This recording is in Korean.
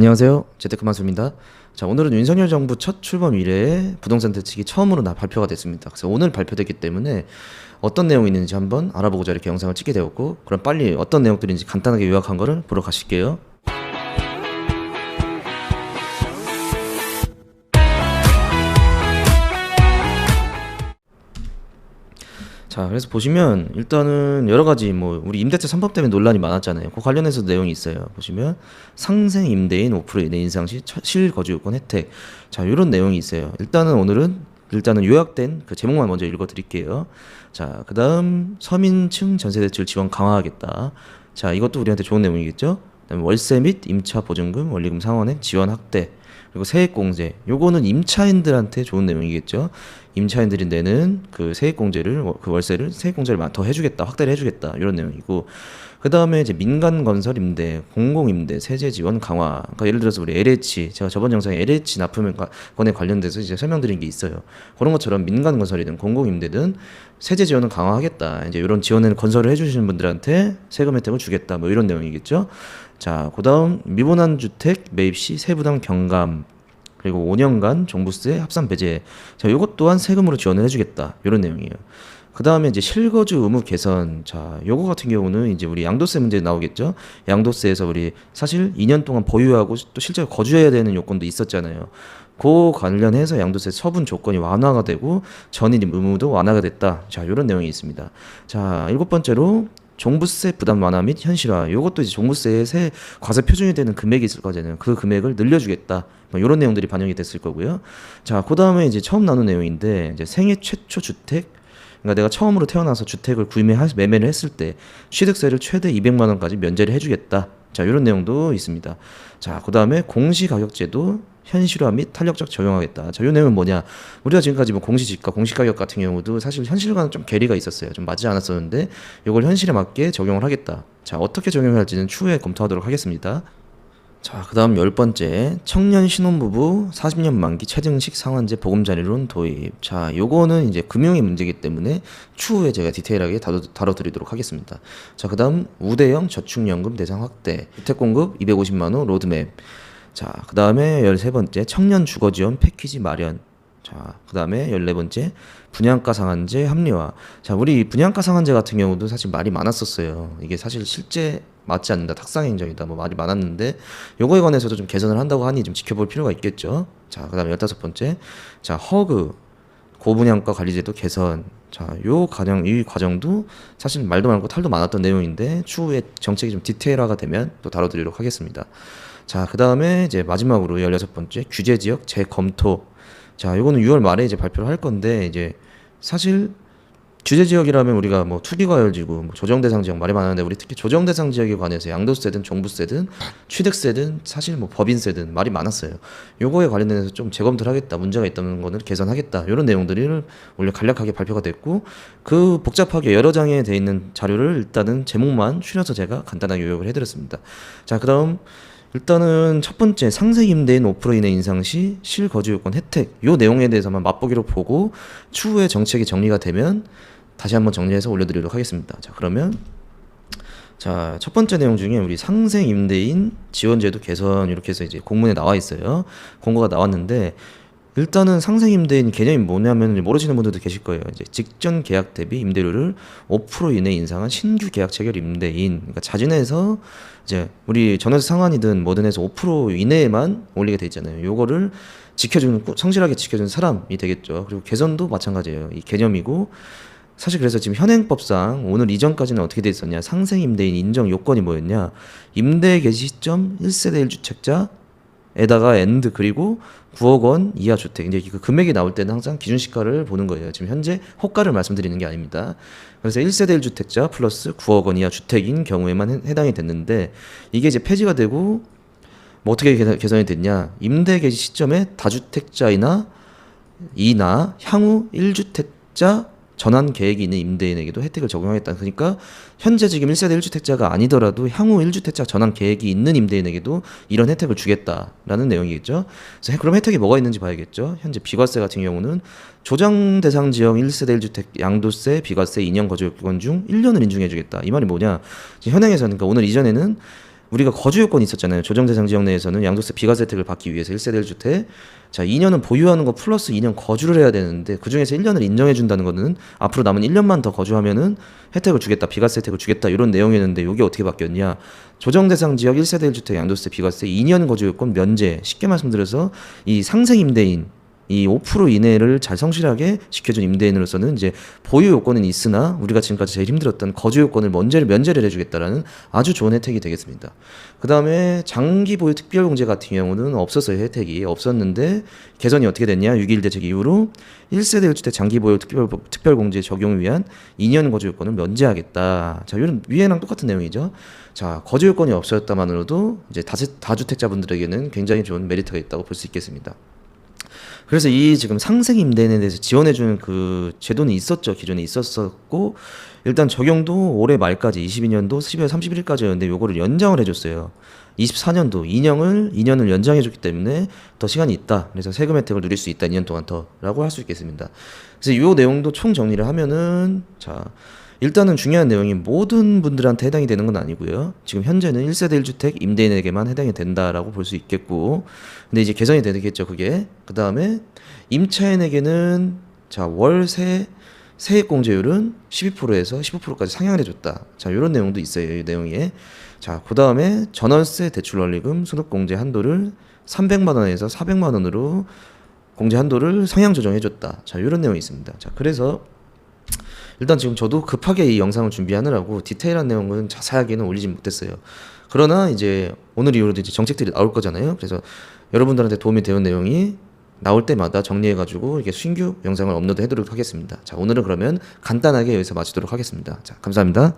안녕하세요. 재테크만수입니다. 자, 오늘은 윤석열 정부 첫 출범 이래에 부동산 대책이 처음으로 발표가 됐습니다. 그래서 오늘 발표됐기 때문에 어떤 내용이 있는지 한번 알아보고자 이렇게 영상을 찍게 되었고, 그럼 빨리 어떤 내용들인지 간단하게 요약한 거를 보러 가실게요. 자, 그래서 보시면 일단은 여러 가지 우리 임대차 3법 때문에 논란이 많았잖아요. 그 관련해서 내용이 있어요. 보시면 상생 임대인 5% 이내 인상 시 실거주 요건 혜택. 자, 이런 내용이 있어요. 일단은 요약된 그 제목만 먼저 읽어 드릴게요. 자, 그다음 서민층 전세 대출 지원 강화하겠다. 자, 이것도 우리한테 좋은 내용이겠죠. 그다음에 월세 및 임차 보증금 원리금 상환액 지원 확대. 그리고 세액공제, 요거는 임차인들한테 좋은 내용이겠죠. 임차인들이 내는 그 세액공제를, 그 월세를 세액공제를 더 해주겠다, 확대를 해주겠다, 이런 내용이고, 그 다음에 이제 민간 건설 임대, 공공 임대 세제 지원 강화. 그러니까 예를 들어서 우리 LH, 제가 저번 영상에 LH 납품권에 관련돼서 이제 설명드린 게 있어요. 그런 것처럼 민간 건설이든 공공 임대든 세제 지원을 강화하겠다. 이제 이런 지원을 건설을 해주시는 분들한테 세금 혜택을 주겠다, 뭐 이런 내용이겠죠. 자, 그다음 미분한 주택 매입 시 세부담 경감, 그리고 5년간 종부세 합산 배제. 자, 이것 또한 세금으로 지원을 해주겠다, 이런 내용이에요. 그 다음에 이제 실거주 의무 개선. 자, 요거 같은 경우는 이제 우리 양도세 문제 나오겠죠. 양도세에서 우리 사실 2년 동안 보유하고 또 실제로 거주해야 되는 요건도 있었잖아요. 그 관련해서 양도세 처분 조건이 완화가 되고 전입 의무도 완화가 됐다. 자, 이런 내용이 있습니다. 자, 7번째로 종부세 부담 완화 및 현실화. 이것도 이제 종부세에 과세 표준이 되는 금액이 있을 거잖아요. 그 금액을 늘려주겠다. 뭐 이런 내용들이 반영이 됐을 거고요. 자, 그 다음에 이제 처음 나눈 내용인데, 이제 생애 최초 주택. 그러니까 내가 처음으로 태어나서 주택을 매매를 했을 때 취득세를 최대 200만 원까지 면제를 해주겠다. 자, 이런 내용도 있습니다. 자, 그 다음에 공시가격제도 현실화 및 탄력적 적용하겠다. 자, 이 내용은 뭐냐? 우리가 지금까지 공시지가, 공시가격 같은 경우도 사실 현실과는 좀 괴리가 있었어요. 좀 맞지 않았었는데, 이걸 현실에 맞게 적용을 하겠다. 자, 어떻게 적용할지는 추후에 검토하도록 하겠습니다. 자, 그 다음 10번째, 청년 신혼부부 40년 만기 최등식 상환제 보금자리론 도입. 자, 요거는 이제 금융의 문제이기 때문에 추후에 제가 디테일하게 다뤄드리도록 하겠습니다. 자, 그 다음 우대형 저축연금 대상 확대, 주택공급 250만원 로드맵. 자, 그 다음에 13번째, 청년 주거지원 패키지 마련. 자, 그 다음에 14번째, 분양가 상한제 합리화. 자, 우리 분양가 상한제 같은 경우도 사실 말이 많았었어요. 이게 사실 실제 맞지 않는다, 탁상행정이다, 뭐 말이 많았는데, 요거에 관해서도 좀 개선을 한다고 하니 좀 지켜볼 필요가 있겠죠. 자, 그 다음에 15번째, 자, 허그, 고분양가 관리제도 개선. 자, 이 과정도 사실 말도 많고 탈도 많았던 내용인데, 추후에 정책이 좀 디테일화가 되면 또 다뤄드리도록 하겠습니다. 자, 그 다음에 이제 마지막으로 16번째, 규제지역 재검토. 자, 이거는 6월 말에 이제 발표를 할 건데, 이제 사실 규제지역이라면 우리가 투기과열지구, 조정대상 지역 말이 많았는데, 우리 특히 조정대상 지역에 관해서 양도세든 종부세든 취득세든 사실 법인세든 말이 많았어요. 요거에 관련해서 좀 재검토를 하겠다, 문제가 있다는 거는 개선하겠다, 이런 내용들을 원래 간략하게 발표가 됐고, 그 복잡하게 여러 장에 돼 있는 자료를 일단은 제목만 추려서 제가 간단하게 요약을 해드렸습니다. 자, 그 다음 일단은 첫 번째, 상생 임대인 5% 이내 인상 시 실거주 요건 혜택. 요 내용에 대해서만 맛보기로 보고 추후에 정책이 정리가 되면 다시 한번 정리해서 올려드리도록 하겠습니다. 자, 그러면 자, 첫 번째 내용 중에 우리 상생 임대인 지원제도 개선, 이렇게 해서 이제 공문에 나와 있어요. 공고가 나왔는데, 일단은 상생 임대인 개념이 뭐냐면 모르시는 분들도 계실 거예요. 이제 직전 계약 대비 임대료를 5% 이내 인상한 신규 계약 체결 임대인. 그러니까 자진해서 이제 우리 전월세 상한이든 뭐든 해서 5% 이내에만 올리게 돼 있잖아요. 요거를 성실하게 지켜주는 사람이 되겠죠. 그리고 개선도 마찬가지예요. 이 개념이고, 사실 그래서 지금 현행법상 오늘 이전까지는 어떻게 돼 있었냐? 상생 임대인 인정 요건이 뭐였냐? 임대 개시 시점 1세대 1주택자 에다가 엔드, 그리고 9억 원 이하 주택. 이제 그 금액이 나올 때는 항상 기준시가를 보는 거예요. 지금 현재 호가를 말씀드리는 게 아닙니다. 그래서 1세대 1주택자 플러스 9억 원 이하 주택인 경우에만 해당이 됐는데, 이게 이제 폐지가 되고 어떻게 개선이 됐냐? 임대 개시 시점에 다주택자이나 향후 1주택자 전환 계획이 있는 임대인에게도 혜택을 적용하겠다. 그러니까 현재 지금 1세대 1주택자가 아니더라도 향후 1주택자 전환 계획이 있는 임대인에게도 이런 혜택을 주겠다라는 내용이겠죠. 그래서 그럼 혜택이 뭐가 있는지 봐야겠죠. 현재 비과세 같은 경우는 조정 대상 지역 1세대 1주택 양도세, 비과세 2년 거주 요건 중 1년을 인중해 주겠다. 이 말이 뭐냐? 현행에서는, 그러니까 오늘 이전에는 우리가 거주 요건이 있었잖아요. 조정 대상 지역 내에서는 양도세 비과세 혜택을 받기 위해서 1세대 1주택 자 2년은 보유하는 거 플러스 2년 거주를 해야 되는데 그 중에서 1년을 인정해 준다는 거는 앞으로 남은 1년만 더 거주하면은 혜택을 주겠다, 비과세 혜택을 주겠다 이런 내용이었는데 이게 어떻게 바뀌었냐? 조정 대상 지역 1세대 1주택 양도세 비과세 2년 거주 요건 면제. 쉽게 말씀드려서 이 상생 임대인 이 5% 이내를 잘 성실하게 지켜준 임대인으로서는 이제 보유 요건은 있으나 우리가 지금까지 제일 힘들었던 거주 요건을 면제를 해주겠다라는 아주 좋은 혜택이 되겠습니다. 그 다음에 장기 보유 특별공제 같은 경우는 없었어요. 혜택이 없었는데 개선이 어떻게 됐냐? 6.21 대책 이후로 1세대 1주택 장기 보유 특별공제 적용을 위한 2년 거주 요건을 면제하겠다. 자, 이런 위에랑 똑같은 내용이죠. 자, 거주 요건이 없었다만으로도 이제 다주택자분들에게는 굉장히 좋은 메리트가 있다고 볼 수 있겠습니다. 그래서 이 지금 상생 임대인에 대해서 지원해주는 그 제도는 있었죠. 기존에 있었었고 일단 적용도 올해 말까지 22년도 12월 31일까지였는데 요거를 연장을 해줬어요. 24년도 2년을 연장해줬기 때문에 더 시간이 있다. 그래서 세금 혜택을 누릴 수 있다. 2년 동안 더라고 할 수 있겠습니다. 그래서 이 내용도 총 정리를 하면은 자 일단은 중요한 내용이 모든 분들한테 해당이 되는 건 아니고요. 지금 현재는 1세대 1주택 임대인에게만 해당이 된다라고 볼 수 있겠고 근데 이제 개선이 되겠죠 그게. 그 다음에 임차인에게는 자 월세 세액공제율은 12%에서 15%까지 상향을 해줬다. 자 이런 내용도 있어요. 이 내용에. 자 그 다음에 전월세 대출원리금 소득공제 한도를 300만 원에서 400만 원으로 공제 한도를 상향 조정해줬다. 자 이런 내용이 있습니다. 자 그래서 일단 지금 저도 급하게 이 영상을 준비하느라고 디테일한 내용은 자세하게는 올리지 못했어요. 그러나 이제 오늘 이후로도 이제 정책들이 나올 거잖아요. 그래서 여러분들한테 도움이 되는 내용이 나올 때마다 정리해가지고 이렇게 신규 영상을 업로드 해도록 하겠습니다. 자, 오늘은 그러면 간단하게 여기서 마치도록 하겠습니다. 자, 감사합니다.